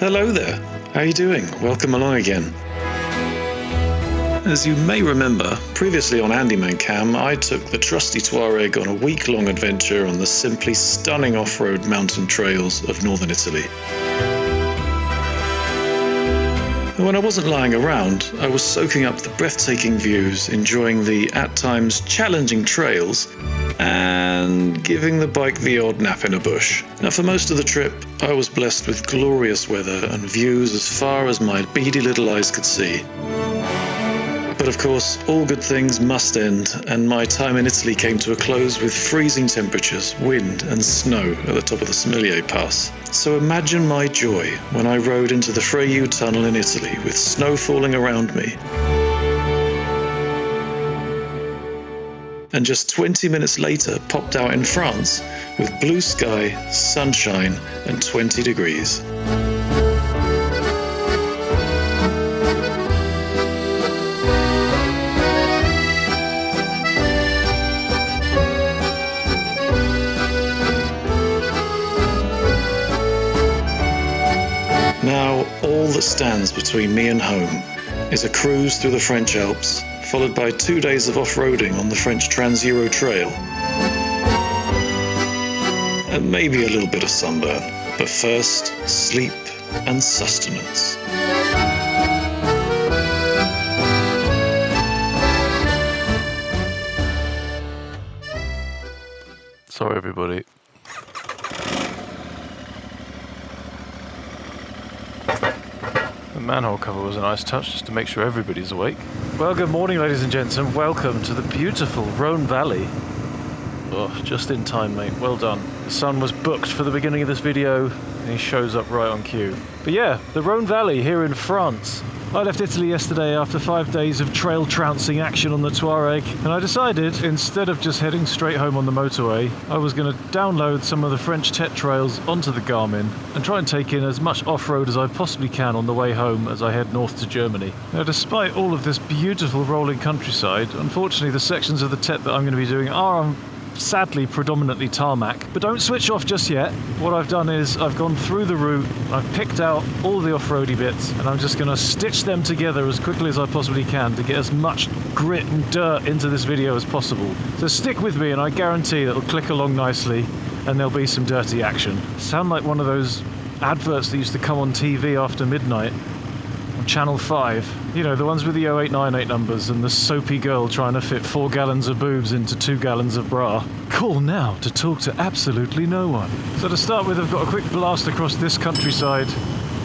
Hello there, how are you doing? Welcome along again. As you may remember, previously on AndyManCam, I took the trusty Tuareg on a week-long adventure on the simply stunning off-road mountain trails of northern Italy. And when I wasn't lying around, I was soaking up the breathtaking views, enjoying the, at times, challenging trails, and giving the bike the odd nap in a bush. Now, for most of the trip, I was blessed with glorious weather and views as far as my beady little eyes could see. But of course, all good things must end, and my time in Italy came to a close with freezing temperatures, wind and snow at the top of the Sommelier Pass. So imagine my joy when I rode into the Frejus tunnel in Italy with snow falling around me. And just 20 minutes later popped out in France with blue sky, sunshine and 20 degrees. Now, all that stands between me and home is a cruise through the French Alps, followed by 2 days of off-roading on the French Trans-Euro Trail. And maybe a little bit of sunburn, but first, sleep and sustenance. Sorry, everybody. The manhole cover was a nice touch just to make sure everybody's awake. Well, good morning, ladies and gents, and welcome to the beautiful Rhone Valley. Oh, just in time, mate. Well done. The sun was booked for the beginning of this video, and he shows up right on cue. But yeah, the Rhone Valley here in France. I left Italy yesterday after 5 days of trail trouncing action on the Tuareg, and I decided, instead of just heading straight home on the motorway, I was going to download some of the French Tet trails onto the Garmin and try and take in as much off-road as I possibly can on the way home as I head north to Germany. Now, despite all of this beautiful rolling countryside, unfortunately the sections of the Tet that I'm going to be doing are sadly predominantly tarmac, but don't switch off just yet. What I've done is I've gone through the route, I've picked out all the off-roady bits, and I'm just going to stitch them together as quickly as I possibly can to get as much grit and dirt into this video as possible. So stick with me and I guarantee it'll click along nicely and there'll be some dirty action. Sound like one of those adverts that used to come on TV after midnight on Channel 5. You know, the ones with the 0898 numbers and the soapy girl trying to fit 4 gallons of boobs into 2 gallons of bra. Call now to talk to absolutely no one. So to start with, I've got a quick blast across this countryside.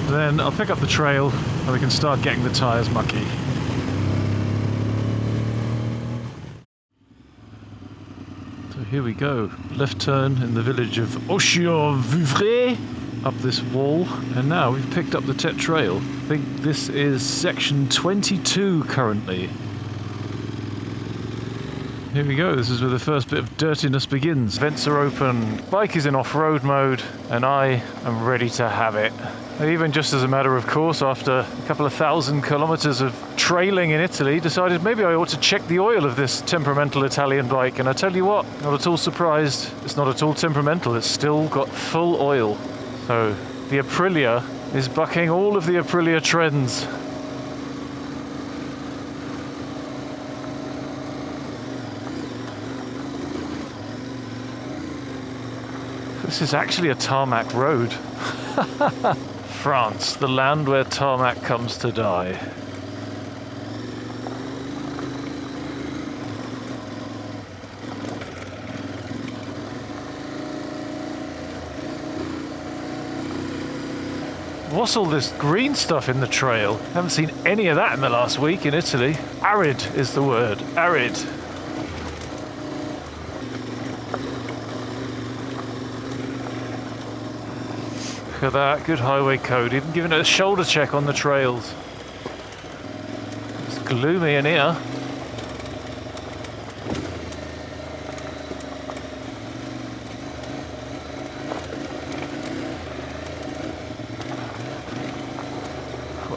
Then I'll pick up the trail and we can start getting the tyres mucky. So here we go. Left turn in the village of Auchon-Vouvray. Up this wall, and now we've picked up the Tet trail. I think this is section 22 currently. Here we go, this is where the first bit of dirtiness begins. Vents are open, bike is in off-road mode, and I am ready to have it. Even just as a matter of course, after a couple of 1,000 kilometers of trailing in Italy, decided maybe I ought to check the oil of this temperamental Italian bike, and I tell you what, not at all surprised, it's not at all temperamental, it's still got full oil. So, the Aprilia is bucking all of the Aprilia trends. This is actually a tarmac road. France, the land where tarmac comes to die. What's all this green stuff in the trail? Haven't seen any of that in the last week in Italy. Arid is the word. Arid. Look at that. Good highway code. Even giving it a shoulder check on the trails. It's gloomy in here.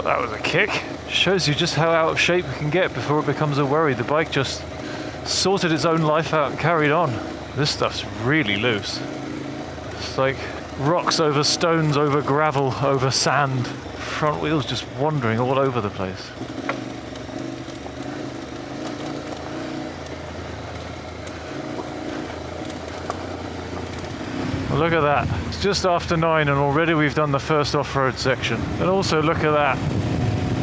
That was a kick. Shows you just how out of shape we can get before it becomes a worry. The bike just sorted its own life out and carried on. This stuff's really loose. It's like Rocks over stones, over gravel, over sand. Front wheels just wandering all over the place. Look at that. It's just after 9 and already we've done the first off-road section. And also look at that.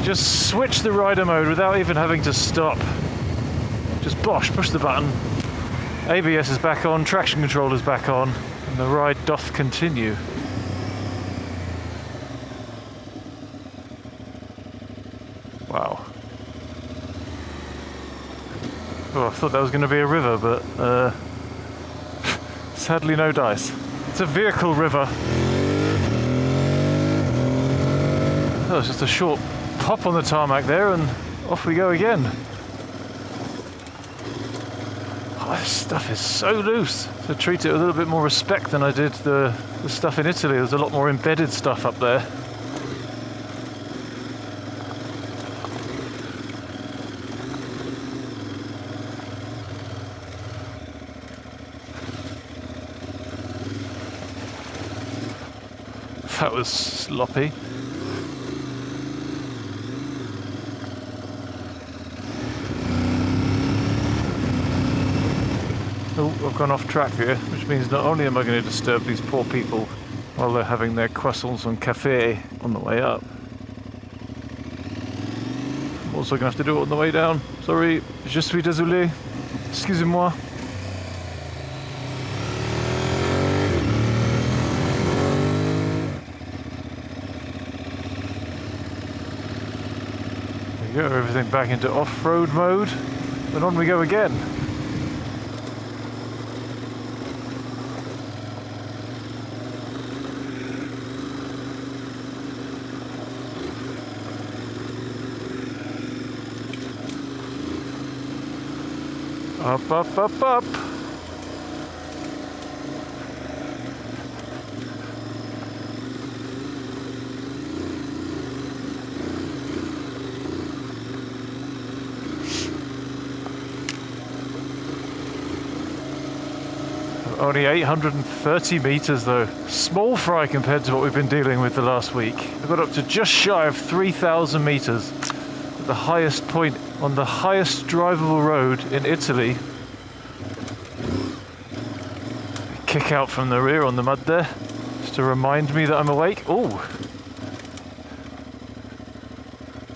Just switch the rider mode without even having to stop. Just bosh, push the button. ABS is back on, traction control is back on, and the ride doth continue. Wow. Oh, I thought that was going to be a river, but sadly no dice. It's a vehicle river. Oh, it's just a short pop on the tarmac there and off we go again. Oh, this stuff is so loose. So treat it with a little bit more respect than I did the stuff in Italy. There's a lot more embedded stuff up there. That was sloppy. Oh, I've gone off track here, which means not only am I going to disturb these poor people while they're having their croissants and café on the way up, I'm also going to have to do it on the way down. Sorry, je suis désolé. Excusez-moi. There we go, everything back into off-road mode, and on we go again. Up, up, up, up. Only 830 meters though. Small fry compared to what we've been dealing with the last week. I got up to just shy of 3,000 meters at the highest point on the highest drivable road in Italy. Kick out from the rear on the mud there, just to remind me that I'm awake. Oh,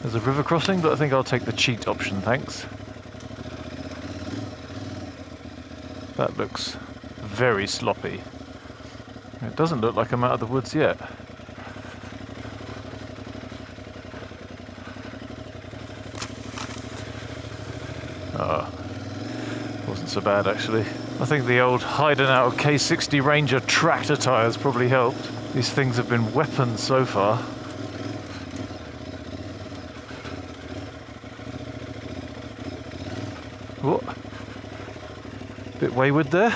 there's a river crossing, but I think I'll take the cheat option, thanks. That looks very sloppy. It doesn't look like I'm out of the woods yet. Wasn't so bad actually. I think the old Heidenau K60 Ranger tractor tyres probably helped. These things have been weapons so far. What? Bit wayward there.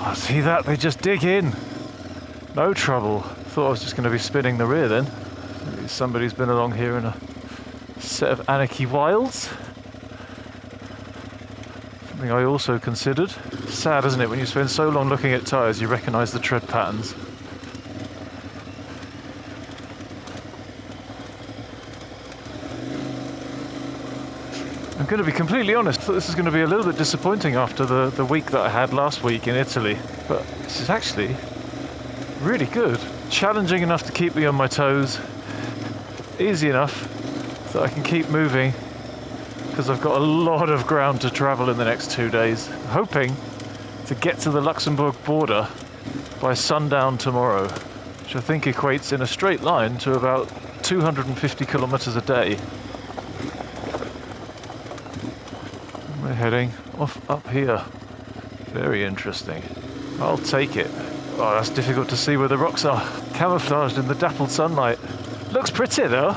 Oh, see that? They just dig in. No trouble. Thought I was just going to be spinning the rear then. Maybe somebody's been along here in a set of Anarchy Wilds. Something I also considered. Sad, isn't it, when you spend so long looking at tyres you recognise the tread patterns. I'm going to be completely honest, I thought this was going to be a little bit disappointing after the week that I had last week in Italy. But this is actually really good. Challenging enough to keep me on my toes. Easy enough that I can keep moving, because I've got a lot of ground to travel in the next 2 days. I'm hoping to get to the Luxembourg border by sundown tomorrow, which I think equates in a straight line to about 250 kilometers a day. We're heading off up here. Very interesting. I'll take it. Oh, that's difficult to see where the rocks are. Camouflaged in the dappled sunlight. Looks pretty though.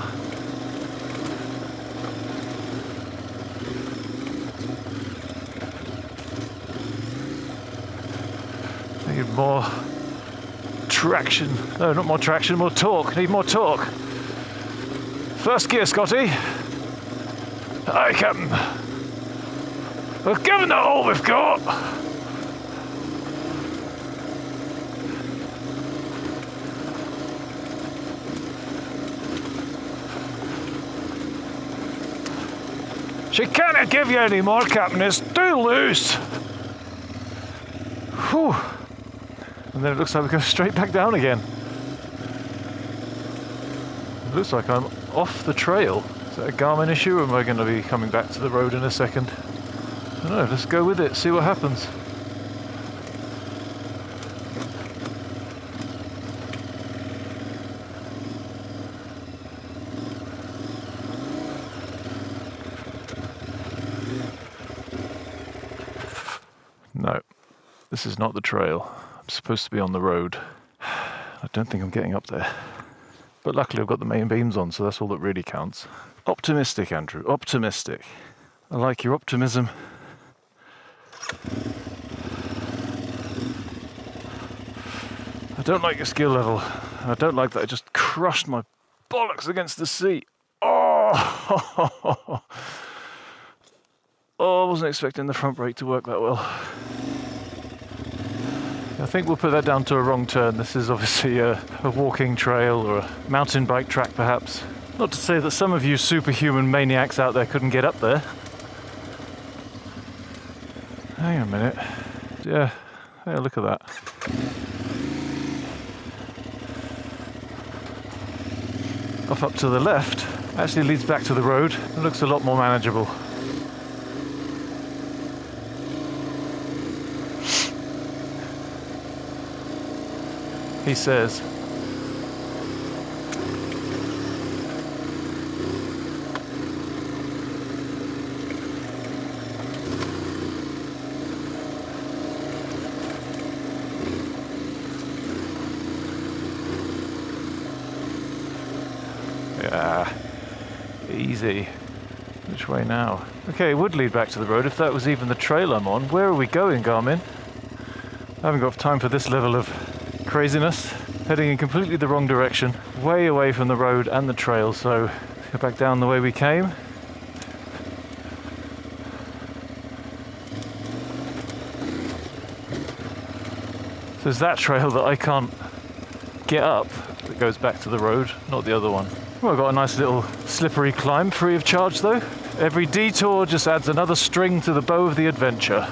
Need more traction. No, not more traction, more torque. Need more torque. First gear, Scotty. Hi, Captain. We're giving it all we've got. She can't give you any more, Captain. It's too loose. Whew. And then it looks like we go straight back down again. It looks like I'm off the trail. Is that a Garmin issue, or am I going to be coming back to the road in a second? I don't know, let's go with it, see what happens. No, this is not the trail. I'm supposed to be on the road. I don't think I'm getting up there. But luckily I've got the main beams on, so that's all that really counts. Optimistic, Andrew, optimistic. I like your optimism. I don't like your skill level. I don't like that I just crushed my bollocks against the seat. Oh! Oh, I wasn't expecting the front brake to work that well. I think we'll put that down to a wrong turn. This is obviously a walking trail or a mountain bike track perhaps. Not to say that some of you superhuman maniacs out there couldn't get up there. Hang on a minute. Yeah, look at that. Off up to the left actually leads back to the road. It looks a lot more manageable. He says. Yeah, easy. Which way now? Okay, it would lead back to the road if that was even the trail I'm on. Where are we going, Garmin? I haven't got time for this level of craziness. Heading in completely the wrong direction, way away from the road and the trail, so go back down the way we came. So there's that trail that I can't get up that goes back to the road, not the other one. Well, I've got a nice little slippery climb, free of charge though. Every detour just adds another string to the bow of the adventure.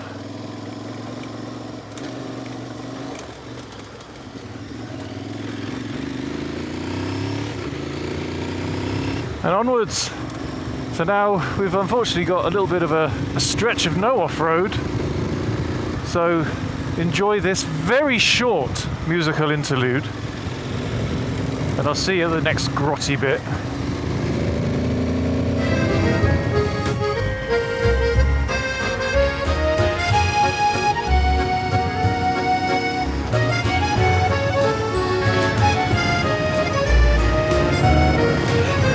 And onwards. So now we've unfortunately got a little bit of a stretch of no off-road. So enjoy this very short musical interlude. And I'll see you at the next grotty bit.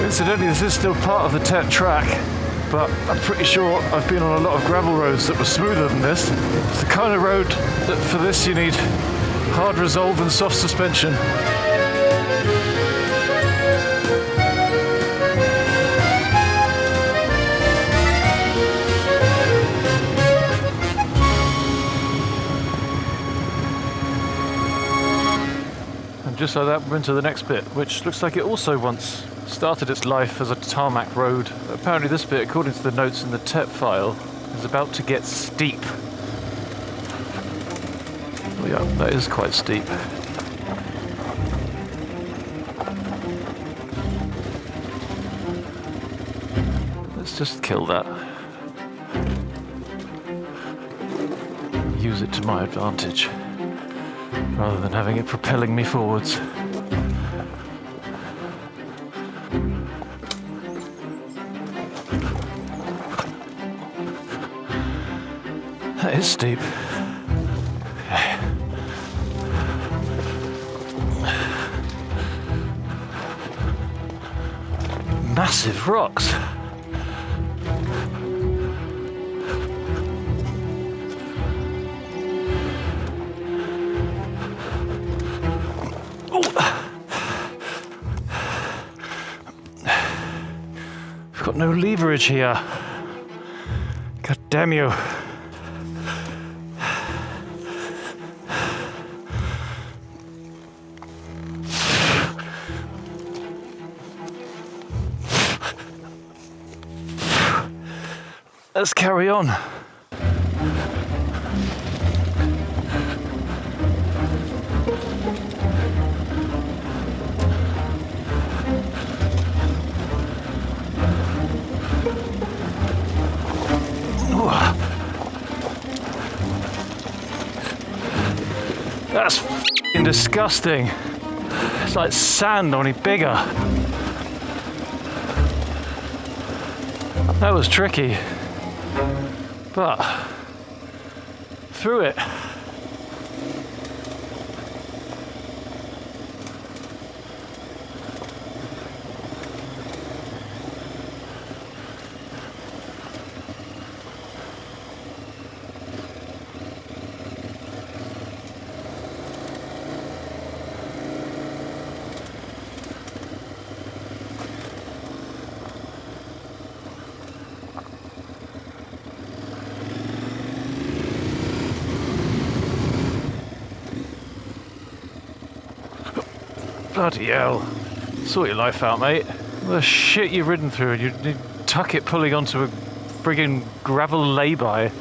Incidentally, this is still part of the TET track, but I'm pretty sure I've been on a lot of gravel roads that were smoother than this. It's the kind of road that for this you need hard resolve and soft suspension. And just like that, we're into the next bit, which looks like it also once started its life as a tarmac road. Apparently this bit, according to the notes in the TET file, is about to get steep. Oh yeah, that is quite steep. Let's just kill that. Use it to my advantage, rather than having it propelling me forwards. That is steep. Massive rocks. We've got no leverage here. God damn you. let's carry on. That's f***ing disgusting. It's like sand, only bigger. That was tricky, but through it. Bloody hell. Sort your life out, mate. The shit you've ridden through, and you tuck it pulling onto a friggin' gravel lay-by.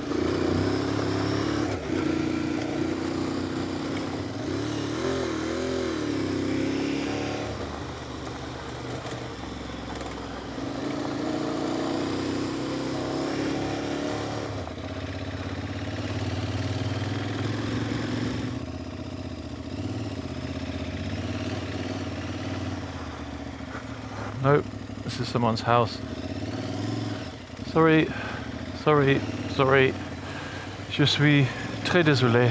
Nope, this is someone's house. Sorry. Je suis très désolé.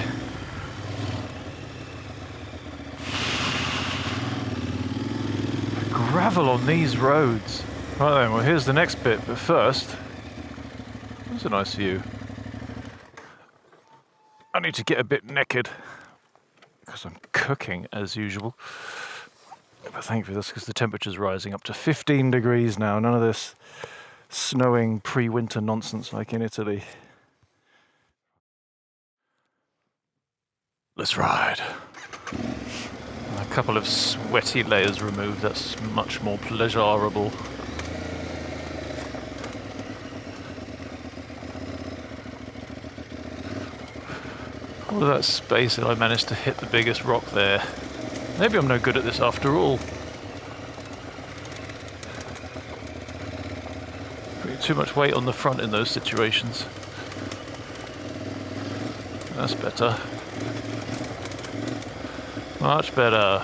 Gravel on these roads. Right then, well here's the next bit, but first, that's a nice view. I need to get a bit naked, because I'm cooking as usual. But thankfully that's because the temperature's rising up to 15 degrees now. None of this snowing pre-winter nonsense like in Italy. Let's ride. A couple of sweaty layers removed, that's much more pleasurable. All of that space that I managed to hit the biggest rock there. Maybe I'm no good at this after all. Putting too much weight on the front in those situations. That's better. Much better.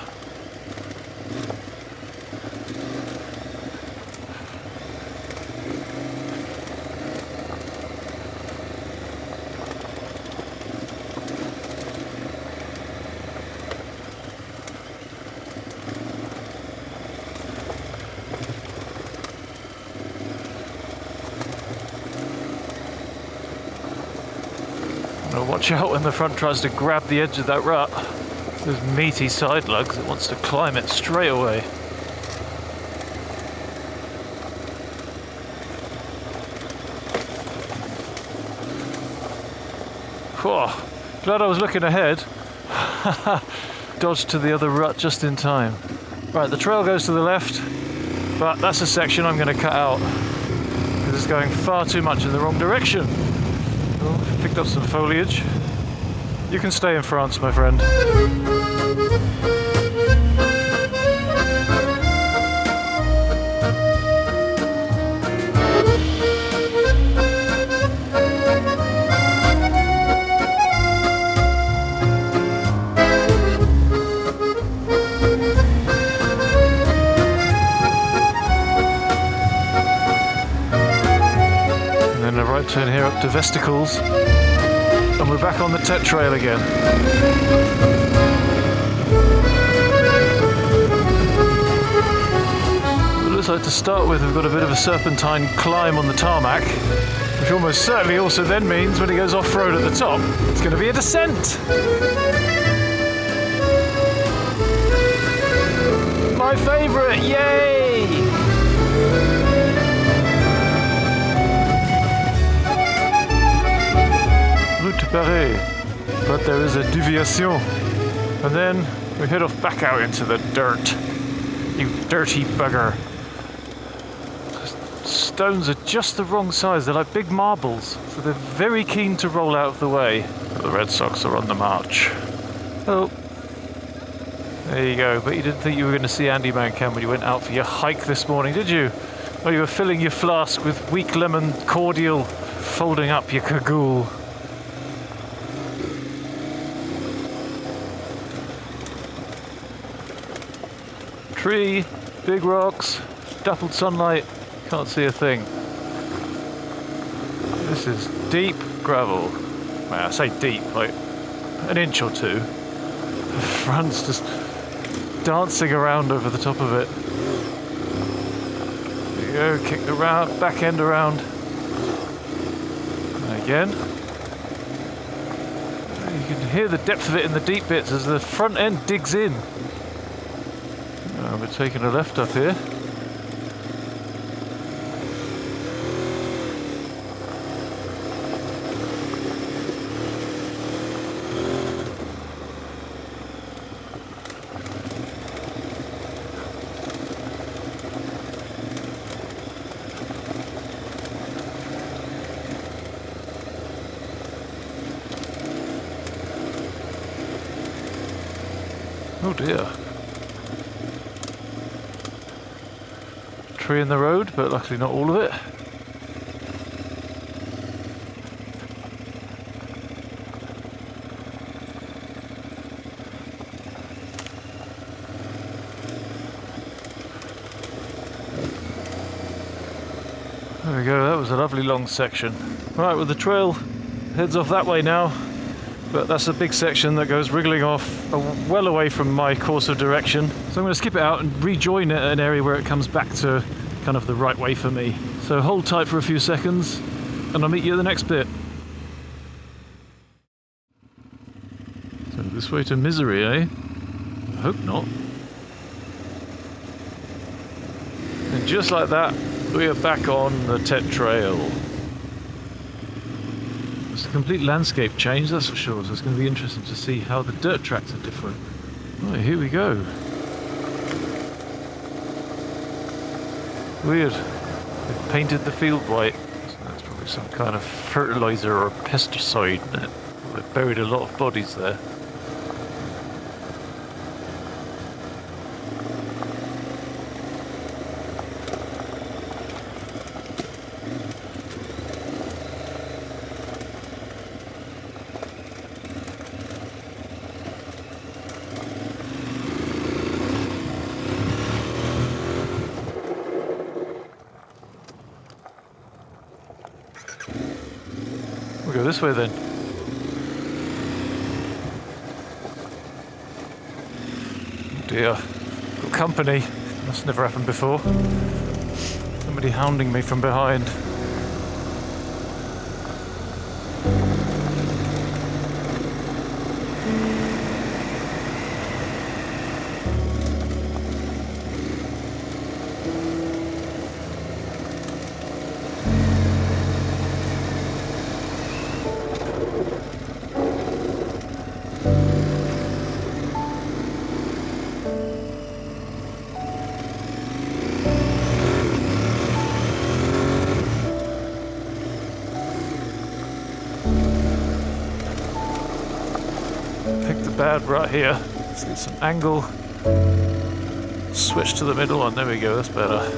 Watch out when the front tries to grab the edge of that rut. Those meaty side lugs, it wants to climb it straight away. Whew, glad I was looking ahead. Dodged to the other rut just in time. Right, the trail goes to the left, but that's a section I'm going to cut out. This is going far too much in the wrong direction. Oh, picked up some foliage. You can stay in France, my friend. And then a right turn here up to Vesticles. And we're back on the Tet Trail again. It looks like to start with we've got a bit of a serpentine climb on the tarmac, which almost certainly also then means when it goes off-road at the top, it's going to be a descent. My favourite, yay! Route Paris, but there is a deviation, and then we head off back out into the dirt. You dirty bugger. Just stones are just the wrong size. They're like big marbles, so they're very keen to roll out of the way. The Red Sox are on the march. Oh, there you go. But you didn't think you were going to see AndyManCam when you went out for your hike this morning, did you? Well, you were filling your flask with weak lemon cordial, folding up your cagoule. Tree, big rocks, dappled sunlight, can't see a thing. This is deep gravel. Well, I say deep, like an inch or two. The front's just dancing around over the top of it. There you go, kick the back end around. And again. You can hear the depth of it in the deep bits as the front end digs in. We're taking a left up here. Oh dear. Tree in the road, but luckily not all of it. There we go, that was a lovely long section. Right, well the trail heads off that way now, but that's a big section that goes wriggling off well away from my course of direction. So I'm going to skip it out and rejoin it at an area where it comes back to kind of the right way for me. So hold tight for a few seconds and I'll meet you at the next bit. So this way to misery, eh? I hope not. And just like that, we are back on the Tet Trail. It's a complete landscape change, that's for sure, so it's going to be interesting to see how the dirt tracks are different. Right, here we go. Weird. They've painted the field white. So that's probably some kind of fertilizer or pesticide in it. They've buried a lot of bodies there. We'll go this way then. Oh dear, got company. That's never happened before. Somebody hounding me from behind. Bad right here. Let's get some angle. Switch to the middle one. There we go. That's better.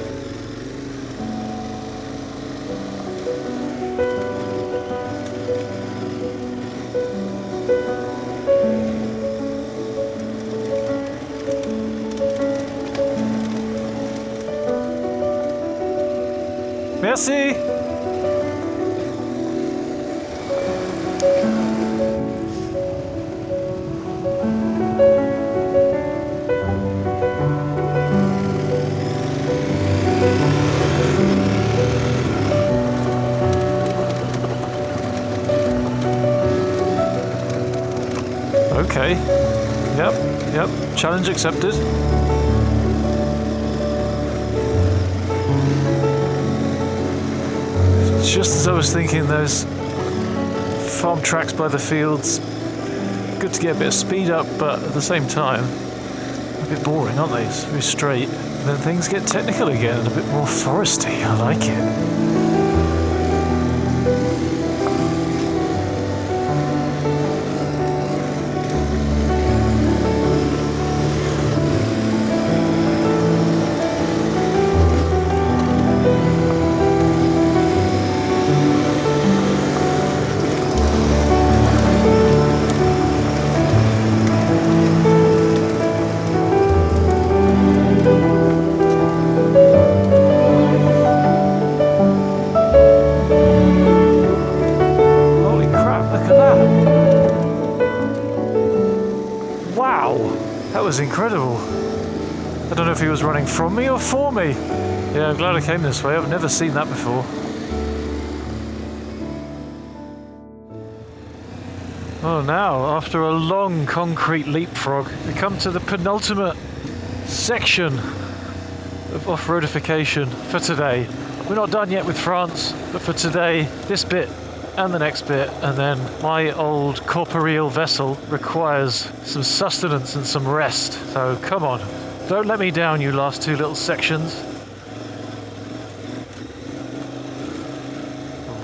Merci. Okay. Yep. Challenge accepted. Just as I was thinking, those farm tracks by the fields, good to get a bit of speed up, but at the same time, a bit boring, aren't they? It's very straight. then things get technical again and a bit more foresty. I like it. Was incredible. I don't know if he was running from me or for me. Yeah, I'm glad I came this way. I've never seen that before. Oh, now, after a long concrete leapfrog, we come to the penultimate section of off-roadification for today. We're not done yet with France, but for today, this bit and the next bit, and then my old corporeal vessel requires some sustenance and some rest. So come on, don't let me down, you last two little sections.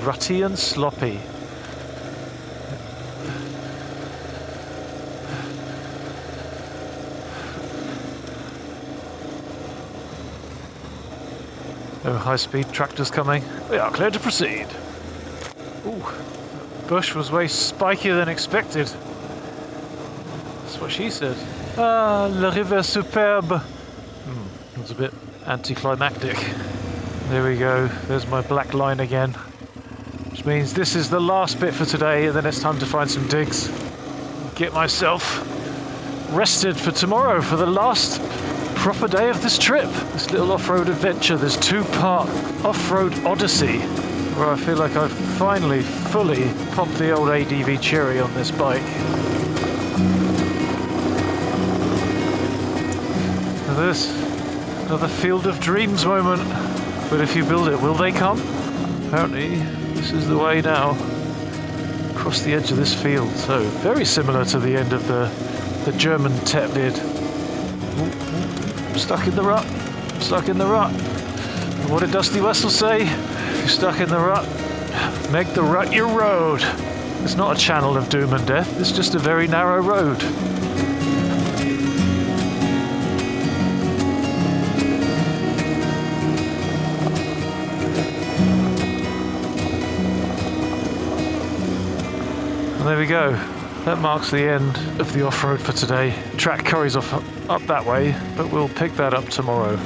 Rutty and sloppy. No high-speed tractors coming. We are clear to proceed. Ooh, bush was way spikier than expected. That's what she said. Ah, le river superbe. It's a bit anticlimactic. There we go. There's my black line again. Which means this is the last bit for today, and then it's time to find some digs. Get myself rested for tomorrow for the last proper day of this trip. This little off-road adventure, this two-part off-road odyssey, where I feel like I've finally fully popped the old ADV cherry on this bike. Now this, another Field of Dreams moment. But if you build it, will they come? Apparently, this is the way now. Across the edge of this field, so very similar to the end of the German Tetlid. I'm stuck in the rut. I'm stuck in the rut. And what did Dusty Wessel say? If you're stuck in the rut, make the rut your road. It's not a channel of doom and death. It's just a very narrow road. And there we go. That marks the end of the off-road for today. Track carries off up that way, but we'll pick that up tomorrow.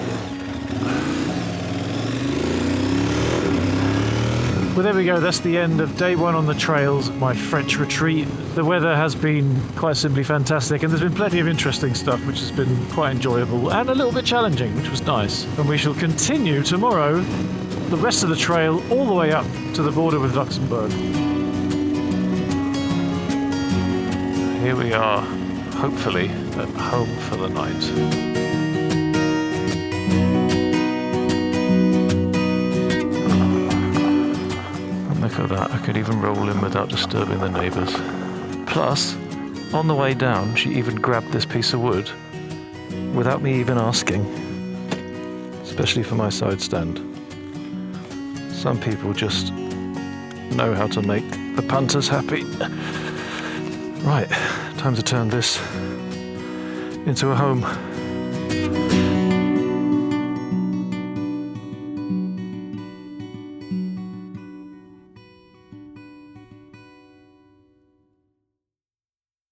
Well, there we go. That's the end of day one on the trails, my French retreat. The weather has been quite simply fantastic, and there's been plenty of interesting stuff, which has been quite enjoyable and a little bit challenging, which was nice. And we shall continue tomorrow the rest of the trail all the way up to the border with Luxembourg. Here we are, hopefully at home for the night. And look at that, I could even roll in without disturbing the neighbours. Plus, on the way down, she even grabbed this piece of wood without me even asking. Especially for my side stand. Some people just know how to make the punters happy. Right, time to turn this into a home.